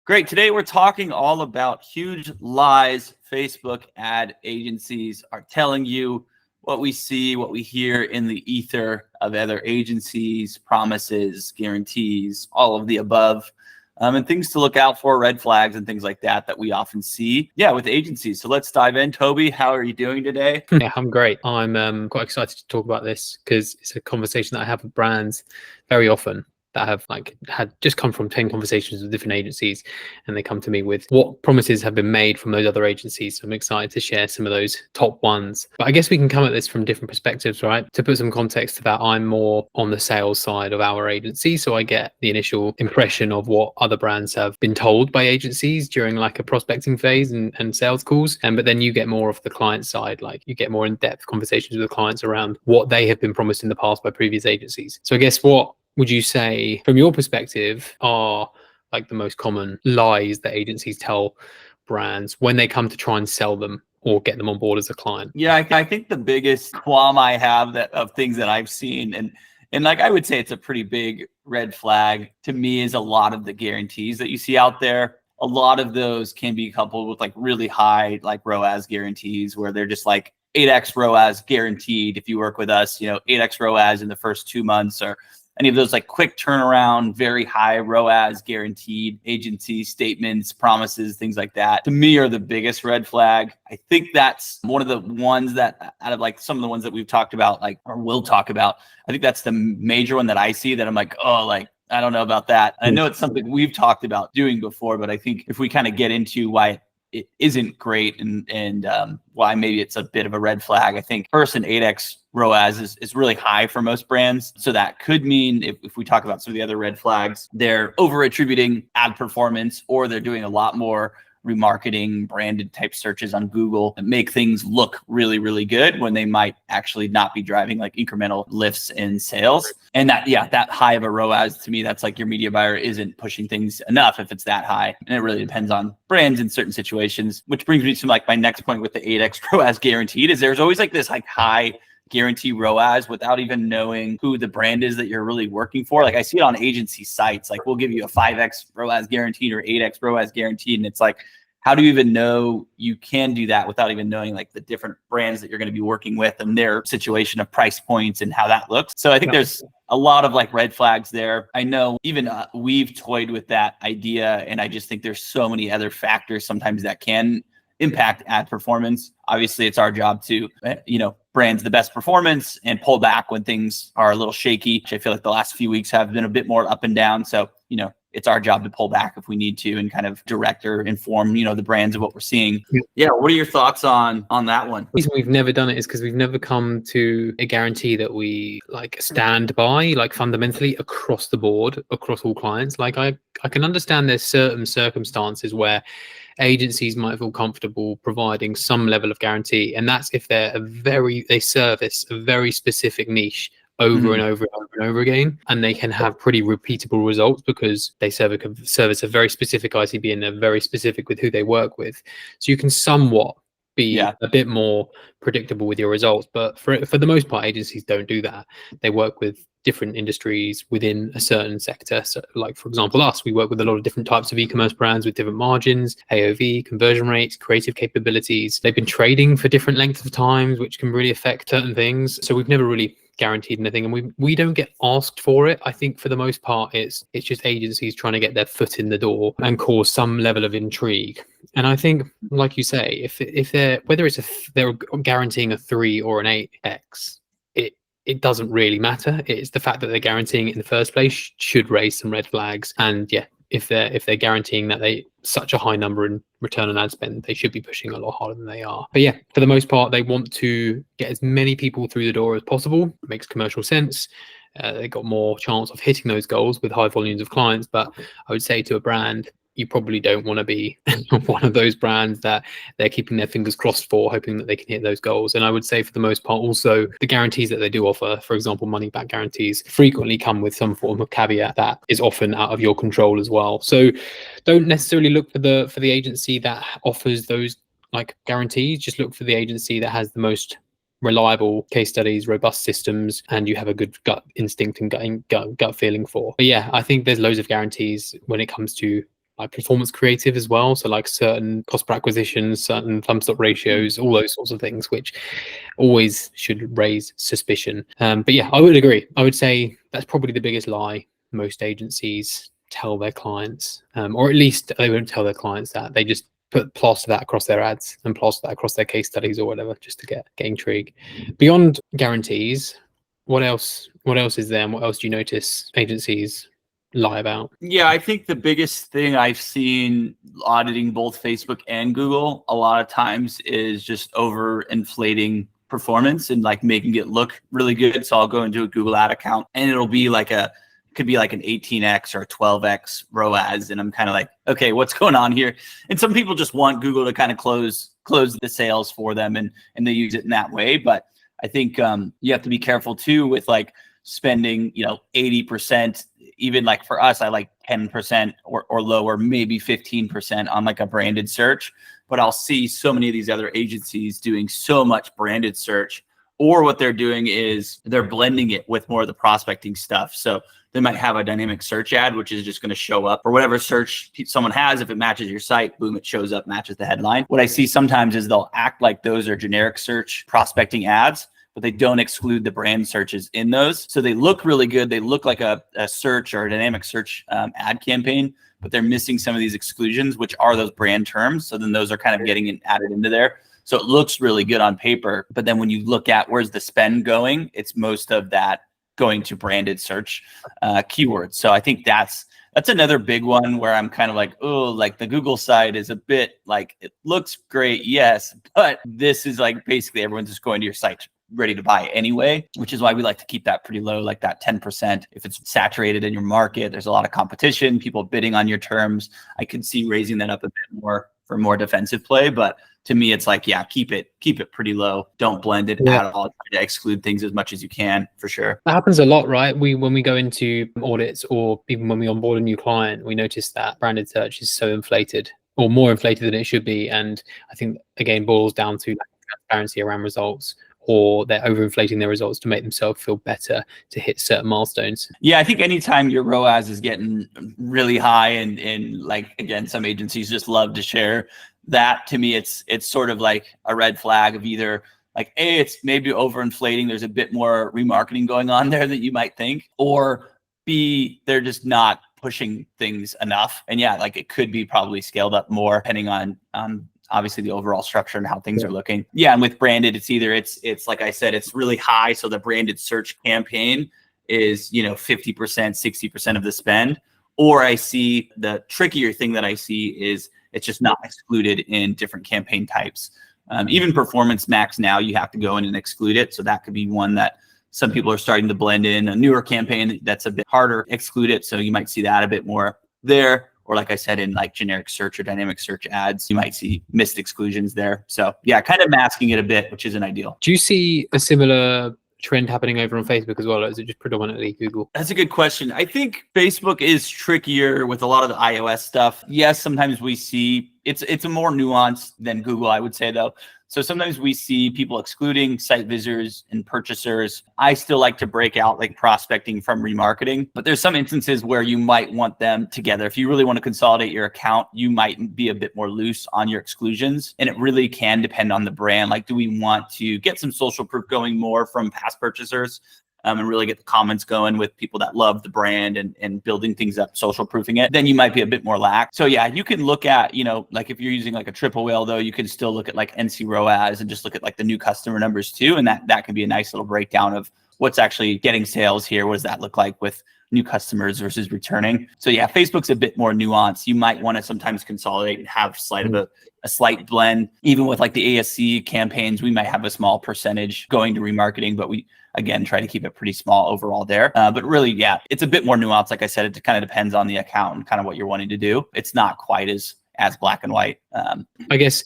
Great. Today we're talking all about huge lies Facebook ad agencies are telling you, what we see, what we hear in the ether of other agencies, promises, guarantees, all of the above, and things to look out for, red flags and things like that we often see, with agencies. So let's dive in. Toby, how are you doing today? Yeah, I'm great. I'm quite excited to talk about this because it's a conversation that I have with brands very often that have had just come from 10 conversations with different agencies, and they come to me with what promises have been made from those other agencies. So I'm excited to share some of those top ones. But I guess we can come at this from different perspectives, right? To put some context to that, I'm more on the sales side of our agency. So I get the initial impression of what other brands have been told by agencies during like a prospecting phase and sales calls. But then you get more of the client side, like you get more in-depth conversations with the clients around what they have been promised in the past by previous agencies. So I guess what would you say from your perspective are like the most common lies that agencies tell brands when they come to try and sell them or get them on board as a client? Yeah, I think the biggest qualm I have of things that I've seen, and like I would say it's a pretty big red flag to me, is a lot of the guarantees that you see out there. A lot of those can be coupled with like really high like ROAS guarantees, where they're just like 8x ROAS guaranteed if you work with us, 8x ROAS in the first 2 months, or any of those like quick turnaround, very high ROAS guaranteed agency statements, promises, things like that, to me are the biggest red flag. I think that's one of the ones that, out of like some of the ones that we've talked about, like, or will talk about, I think that's the major one that I see that I'm like, oh, like, I don't know about that. I know it's something we've talked about doing before, but I think if we kind of get into why it isn't great and why maybe it's a bit of a red flag, I think first, an 8x ROAS is really high for most brands. So that could mean, if we talk about some of the other red flags, they're over attributing ad performance, or they're doing a lot more remarketing, branded type searches on Google that make things look really, really good when they might actually not be driving like incremental lifts in sales. And that high of a ROAS, to me, that's like your media buyer isn't pushing things enough if it's that high. And it really depends on brands in certain situations, which brings me to like my next point with the 8x ROAS guaranteed, is there's always like this like high guarantee ROAS without even knowing who the brand is that you're really working for. Like I see it on agency sites, like we'll give you a 5x ROAS guaranteed or 8x ROAS guaranteed. And it's like, how do you even know you can do that without even knowing like the different brands that you're going to be working with and their situation of price points and how that looks? So I think there's a lot of like red flags there. I know even we've toyed with that idea, and I just think there's so many other factors sometimes that can impact ad performance. Obviously, it's our job to, brands the best performance and pull back when things are a little shaky, which I feel like the last few weeks have been a bit more up and down. So, it's our job to pull back if we need to and kind of direct or inform, the brands of what we're seeing. Yeah. What are your thoughts on that one? The reason we've never done it is because we've never come to a guarantee that we like stand by, like fundamentally across the board, across all clients. Like I can understand there's certain circumstances where agencies might feel comfortable providing some level of guarantee, and that's if they service a very specific niche over and over and over and over again, and they can have pretty repeatable results because they service a very specific ICB and they're very specific with who they work with. So you can somewhat be a bit more predictable with your results. But for the most part, agencies don't do that. They work with different industries within a certain sector. So like, for example, we work with a lot of different types of e-commerce brands with different margins, AOV, conversion rates, creative capabilities. They've been trading for different lengths of times, which can really affect certain things. So we've never really guaranteed anything, and we don't get asked for it. I think for the most part it's just agencies trying to get their foot in the door and cause some level of intrigue. And I think, like you say, if they're they're guaranteeing a 3 or an 8x, it doesn't really matter. It's the fact that they're guaranteeing it in the first place should raise some red flags. And if they're guaranteeing that they such a high number in return on ad spend, they should be pushing a lot harder than they are. But for the most part, they want to get as many people through the door as possible. It makes commercial sense. They got more chance of hitting those goals with high volumes of clients. But I would say to a brand, you probably don't want to be one of those brands that they're keeping their fingers crossed for, hoping that they can hit those goals. And I would say for the most part, also the guarantees that they do offer, for example, money back guarantees, frequently come with some form of caveat that is often out of your control as well. So don't necessarily look for the agency that offers those like guarantees. Just look for the agency that has the most reliable case studies, robust systems, and you have a good gut instinct and gut feeling for. But I think there's loads of guarantees when it comes to like performance creative as well. So like certain cost per acquisition, certain thumb stock ratios, all those sorts of things, which always should raise suspicion. But yeah, I would agree. I would say that's probably the biggest lie most agencies tell their clients, or at least they won't tell their clients that. They just plaster that across their ads and plaster that across their case studies or whatever, just to get intrigue. Beyond guarantees, what else is there, and what else do you notice agencies lie about? Yeah, I think the biggest thing I've seen auditing both Facebook and Google a lot of times is just overinflating performance and like making it look really good. So I'll go into a Google ad account and it'll be like could be like an 18x or a 12x ROAS. And I'm kind of like, okay, what's going on here? And some people just want Google to kind of close the sales for them and they use it in that way. But I think you have to be careful too with like spending, 80%, even like for us, I like 10% or lower, maybe 15% on like a branded search. But I'll see so many of these other agencies doing so much branded search, or what they're doing is they're blending it with more of the prospecting stuff. So they might have a dynamic search ad, which is just going to show up, or whatever search someone has. If it matches your site, boom, it shows up, matches the headline. What I see sometimes is they'll act like those are generic search prospecting ads, but they don't exclude the brand searches in those. So they look really good. They look like a search or a dynamic search ad campaign, but they're missing some of these exclusions, which are those brand terms. So then those are kind of getting added into there. So it looks really good on paper, but then when you look at where's the spend going, it's most of that going to branded search keywords. So I think that's another big one where I'm kind of like, oh, like the Google side is a bit like, it looks great, yes, but this is like basically everyone's just going to your site ready to buy anyway, which is why we like to keep that pretty low, like that 10%. If it's saturated in your market, there's a lot of competition, people bidding on your terms. I could see raising that up a bit more for more defensive play, but to me, it's like, yeah, keep it pretty low. Don't blend it at all. Try to exclude things as much as you can, for sure. That happens a lot, right? When we go into audits, or even when we onboard a new client, we notice that branded search is so inflated, or more inflated than it should be. And I think again boils down to transparency around results, or they're overinflating their results to make themselves feel better to hit certain milestones. Yeah, I think anytime your ROAS is getting really high, and like, again, some agencies just love to share that, to me, it's sort of like a red flag of either like, A, it's maybe overinflating, there's a bit more remarketing going on there that you might think, or B, they're just not pushing things enough. And yeah, like it could be probably scaled up more depending on obviously the overall structure and how things are looking. Yeah, and with branded, it's either it's like I said, it's really high, so the branded search campaign is 50%, 60% of the spend. Or I see the trickier thing that I see is it's just not excluded in different campaign types. Even performance max now, you have to go in and exclude it. So that could be one that some people are starting to blend in. A newer campaign that's a bit harder to exclude it. So you might see that a bit more there. Or like I said, in like generic search or dynamic search ads, you might see missed exclusions there. So yeah, kind of masking it a bit, which isn't ideal. Do you see a similar trend happening over on Facebook as well, or is it just predominantly Google? That's a good question. I think Facebook is trickier with a lot of the iOS stuff. Yes, sometimes we see it's a more nuanced than Google, I would say, though. So sometimes we see people excluding site visitors and purchasers. I still like to break out like prospecting from remarketing, but there's some instances where you might want them together. If you really want to consolidate your account, you might be a bit more loose on your exclusions, and it really can depend on the brand. Like, do we want to get some social proof going more from past purchasers? And really get the comments going with people that love the brand and building things up, social proofing it, then you might be a bit more lax. So yeah, you can look at, like if you're using like a triple whale though, you can still look at like NC ROAS and just look at like the new customer numbers too. And that can be a nice little breakdown of what's actually getting sales here. What does that look like with new customers versus returning? So yeah, Facebook's a bit more nuanced. You might want to sometimes consolidate and have a slight blend. Even with like the ASC campaigns, we might have a small percentage going to remarketing, but we, again, try to keep it pretty small overall there. But really, yeah, it's a bit more nuanced. Like I said, it kind of depends on the account and kind of what you're wanting to do. It's not quite as black and white. I guess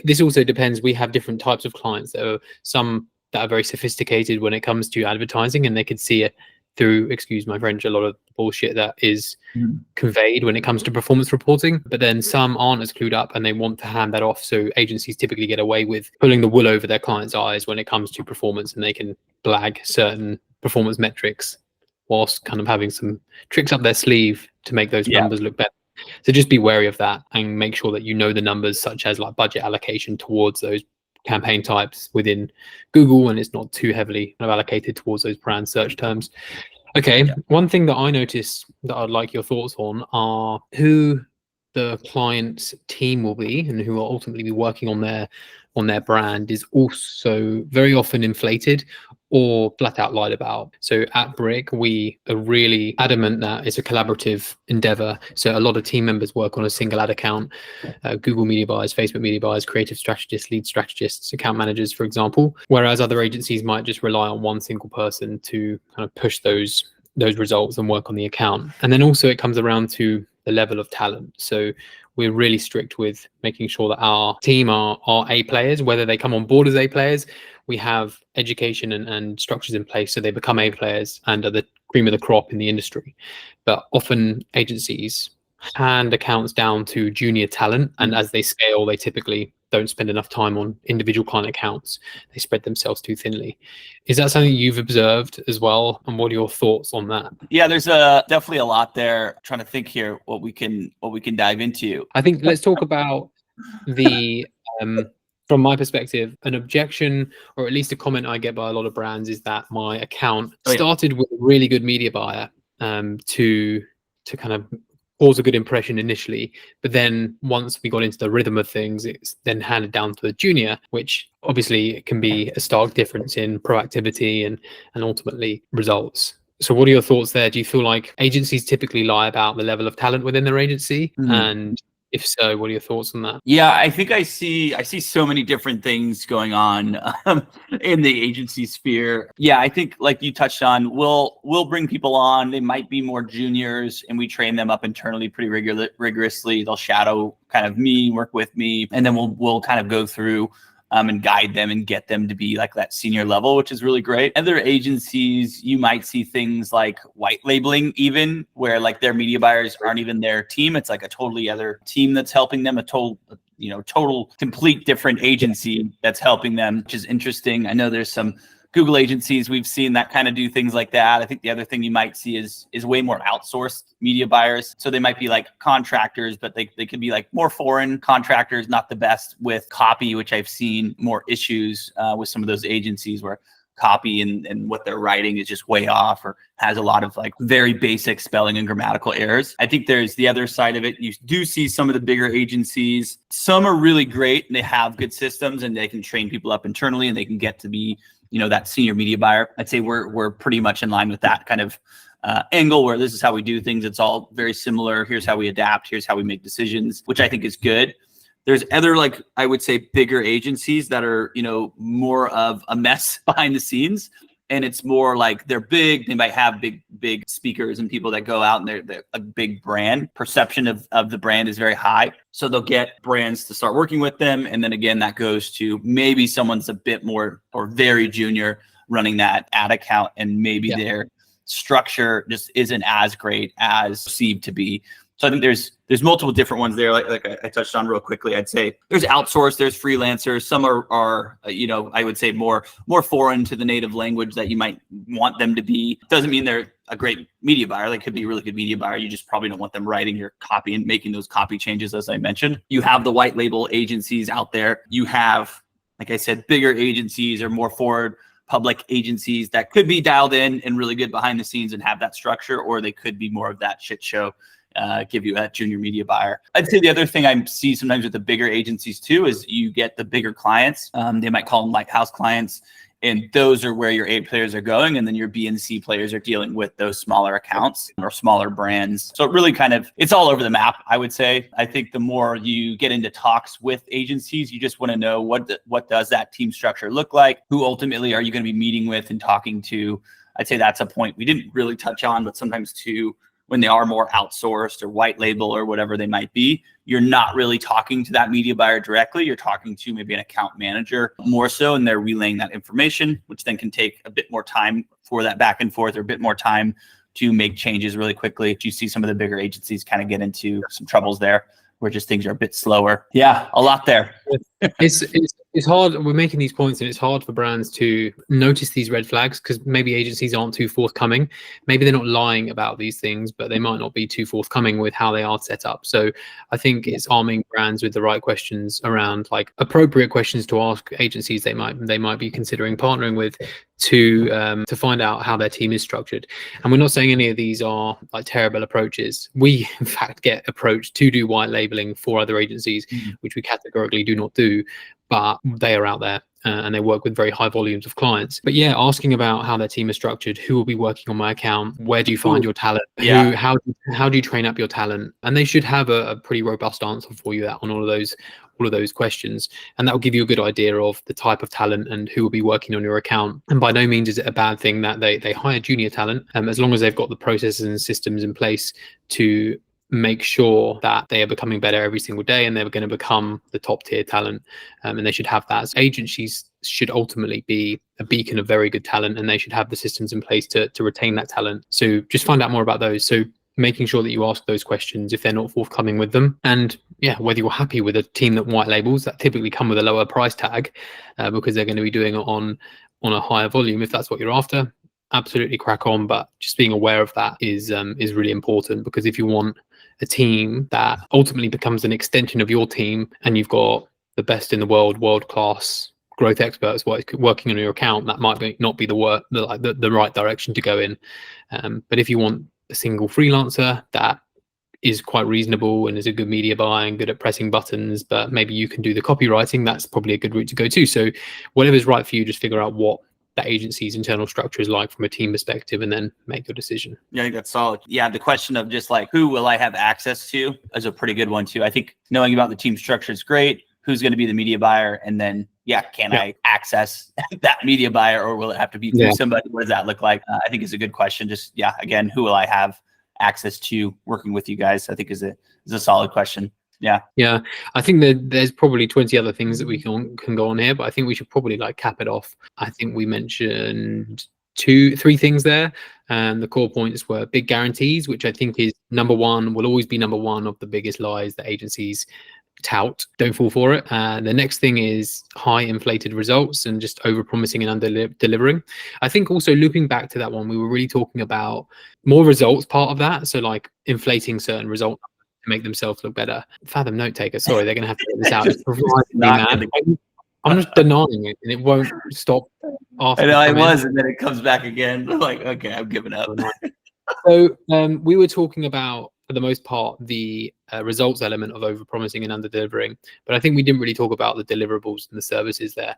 this also depends. We have different types of clients. There are some that are very sophisticated when it comes to advertising, and they could see it through, excuse my French, a lot of bullshit that is conveyed when it comes to performance reporting. But then some aren't as clued up and they want to hand that off. So agencies typically get away with pulling the wool over their clients' eyes when it comes to performance, and they can blag certain performance metrics whilst kind of having some tricks up their sleeve to make those numbers look better. So just be wary of that and make sure that you know the numbers, such as like budget allocation towards those campaign types within Google, and it's not too heavily kind of allocated towards those brand search terms. Okay, one thing that I noticed that I'd like your thoughts on are who the client's team will be and who will ultimately be working on their brand is also very often inflated or flat out lied about. So at Brick, we are really adamant that it's a collaborative endeavor. So a lot of team members work on a single ad account, Google media buyers, Facebook media buyers, creative strategists, lead strategists, account managers, for example, whereas other agencies might just rely on one single person to kind of push those results and work on the account. And then also it comes around to the level of talent. So we're really strict with making sure that our team are A players, whether they come on board as A players. We have education and structures in place so they become A players and are the cream of the crop in the industry. But often agencies hand accounts down to junior talent, and as they scale, they typically don't spend enough time on individual client accounts. They spread themselves too thinly. Is that something you've observed as well? And what are your thoughts on that? Yeah, there's definitely a lot there. Trying to think here what we can dive into. I think let's talk about the from my perspective, an objection or at least a comment I get by a lot of brands is that my account started with a really good media buyer to kind of cause a good impression initially, but then once we got into the rhythm of things, it's then handed down to the junior, which obviously can be a stark difference in proactivity and ultimately results. So what are your thoughts there? Do you feel like agencies typically lie about the level of talent within their agency? And if so, what are your thoughts on that? Yeah, I think I see so many different things going on in the agency sphere. Yeah, I think like you touched on, we'll bring people on. They might be more juniors, and we train them up internally pretty rigorously. They'll shadow kind of me, work with me, and then we'll kind of go through and guide them and get them to be like that senior level, which is really great. Other agencies, you might see things like white labeling, even where like their media buyers aren't even their team. It's like a totally other team that's helping them, a total complete different agency that's helping them, which is interesting. I know there's some Google agencies, we've seen that kind of do things like that. I think the other thing you might see is way more outsourced media buyers. So they might be like contractors, but they could be like more foreign contractors, not the best with copy, which I've seen more issues with some of those agencies where copy and what they're writing is just way off or has a lot of like very basic spelling and grammatical errors. I think there's the other side of it. You do see some of the bigger agencies. Some are really great and they have good systems and they can train people up internally and they can get to be that senior media buyer. I'd say we're pretty much in line with that kind of angle where this is how we do things. It's all very similar. Here's how we adapt. Here's how we make decisions, which I think is good. There's other, like, I would say bigger agencies that are, more of a mess behind the scenes. And it's more like they're big. They might have big speakers and people that go out and they're a big brand. Perception of the brand is very high. So they'll get brands to start working with them. And then again, that goes to maybe someone's a bit more or very junior running that ad account. And maybe their structure just isn't as great as perceived to be. So I think there's multiple different ones there. Like I touched on real quickly, I'd say there's outsourced, there's freelancers. Some are I would say more foreign to the native language that you might want them to be. Doesn't mean they're a great media buyer. They could be a really good media buyer. You just probably don't want them writing your copy and making those copy changes, as I mentioned. You have the white label agencies out there. You have, like I said, bigger agencies or more forward public agencies that could be dialed in and really good behind the scenes and have that structure, or they could be more of that shit show. Give you that junior media buyer. I'd say the other thing I see sometimes with the bigger agencies too is you get the bigger clients. They might call them lighthouse clients, and those are where your A players are going, and then your B and C players are dealing with those smaller accounts or smaller brands. So it really it's all over the map, I would say. I think the more you get into talks with agencies, you just want to know what does that team structure look like? Who ultimately are you going to be meeting with and talking to? I'd say that's a point we didn't really touch on, but sometimes too, when they are more outsourced or white label or whatever they might be, you're not really talking to that media buyer directly. You're talking to maybe an account manager more so, and they're relaying that information, which then can take a bit more time for that back and forth or a bit more time to make changes really quickly. You see some of the bigger agencies kind of get into some troubles there where just things are a bit slower. Yeah, a lot there. It's hard. We're making these points, and it's hard for brands to notice these red flags because maybe agencies aren't too forthcoming. Maybe they're not lying about these things, but they might not be too forthcoming with how they are set up. So I think it's arming brands with the right questions around, like, appropriate questions to ask agencies they might be considering partnering with to find out how their team is structured. And we're not saying any of these are like terrible approaches. We in fact get approached to do white labeling for other agencies, which we categorically do not do, but they are out there and they work with very high volumes of clients. But yeah, asking about how their team is structured, who will be working on my account, where do you find your talent, how do you train up your talent, and they should have a pretty robust answer for you on all of those questions, and that will give you a good idea of the type of talent and who will be working on your account. And by no means is it a bad thing that they hire junior talent, as long as they've got the processes and systems in place to make sure that they are becoming better every single day and they're going to become the top tier talent. And they should have that. So agencies should ultimately be a beacon of very good talent, and they should have the systems in place to retain that talent. So just find out more about those. So making sure that you ask those questions if they're not forthcoming with them. And yeah, whether you're happy with a team that white labels, that typically come with a lower price tag because they're going to be doing it on a higher volume. If that's what you're after, absolutely crack on. But just being aware of that is really important, because if you want a team that ultimately becomes an extension of your team and you've got the best in the world-class growth experts working on your account, that might not be the right direction to go in. But if you want a single freelancer that is quite reasonable and is a good media buyer and good at pressing buttons, but maybe you can do the copywriting, that's probably a good route to go to. So whatever's right for you, just figure out what that agency's internal structure is like from a team perspective, and then make your decision. Yeah, I think that's solid. Yeah, the question of just like, who will I have access to is a pretty good one too. I think knowing about the team structure is great. Who's going to be the media buyer? And then, can I access that media buyer, or will it have to be through somebody? What does that look like? I think is a good question. Just, again, who will I have access to working with you guys? I think is a solid question. Yeah. I think that there's probably 20 other things that we can go on here, but I think we should probably cap it off. I think we mentioned 3 things there, and the core points were big guarantees, which I think is will always be number one of the biggest lies that agencies tout. Don't fall for it. The next thing is high inflated results and just over promising and under delivering. I think also looping back to that one, we were really talking about more results part of that. So like inflating certain results to make themselves look better. Fathom note taker, sorry, they're going to have to get this out. It's I'm just denying it, and it won't stop after. I know I was, and then it comes back again. I'm like, okay, I'm giving up. So we were talking about, for the most part, the results element of overpromising and under-delivering, but I think we didn't really talk about the deliverables and the services there,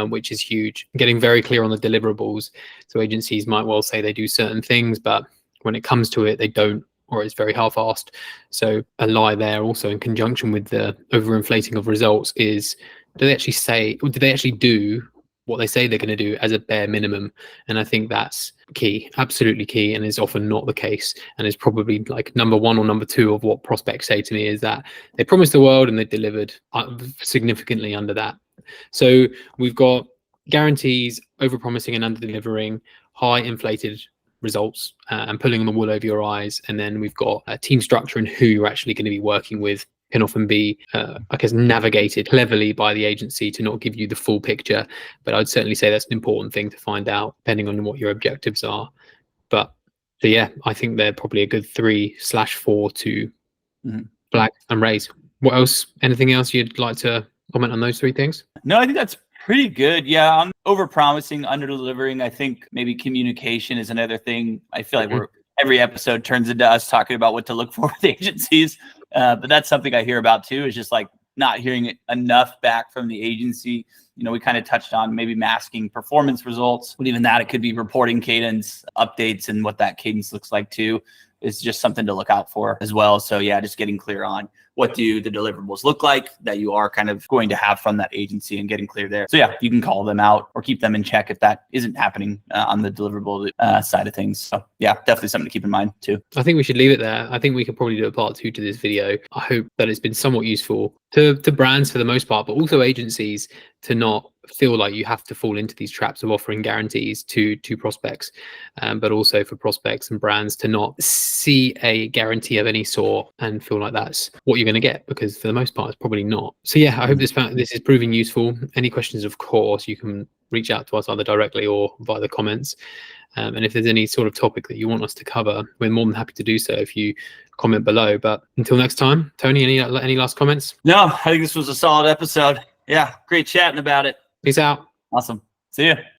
which is huge. Getting very clear on the deliverables. So agencies might well say they do certain things, but when it comes to it, they don't, or it's very half-assed. So a lie there also in conjunction with the overinflating of results is, do they actually do what they say they're going to do as a bare minimum? And I think that's key, absolutely key, and is often not the case, and is probably like number 1 or number 2 of what prospects say to me, is that they promised the world and they delivered significantly under that. So we've got guarantees, over-promising and under-delivering, high inflated results, and pulling the wool over your eyes. And then we've got a team structure and who you're actually going to be working with can often be, navigated cleverly by the agency to not give you the full picture. But I'd certainly say that's an important thing to find out, depending on what your objectives are. But so yeah, I think they're probably a good 3/4 to flag and raise. What else? Anything else you'd like to comment on those 3 things? No, I think that's pretty good. Yeah, on over-promising, under-delivering, I think maybe communication is another thing. I feel like every episode turns into us talking about what to look for with agencies. But that's something I hear about too, is just like not hearing enough back from the agency. We kind of touched on maybe masking performance results, but even that, it could be reporting cadence updates, and what that cadence looks like too is just something to look out for as well. So yeah, just getting clear on what do the deliverables look like that you are kind of going to have from that agency, and getting clear there. So yeah, you can call them out or keep them in check if that isn't happening on the deliverable side of things. So yeah, definitely something to keep in mind too. I think we should leave it there. I think we could probably do a part 2 to this video. I hope that it's been somewhat useful to brands for the most part, but also agencies, to not feel like you have to fall into these traps of offering guarantees to prospects, but also for prospects and brands to not see a guarantee of any sort and feel like that's what you're going to get, because for the most part it's probably not. So yeah, I hope this is proving useful. Any questions, of course, you can reach out to us either directly or via the comments. And if there's any sort of topic that you want us to cover, we're more than happy to do so if you comment below. But until next time, Tony, any last comments? No, I think this was a solid episode. Yeah, great chatting about it. Peace out. Awesome. See ya.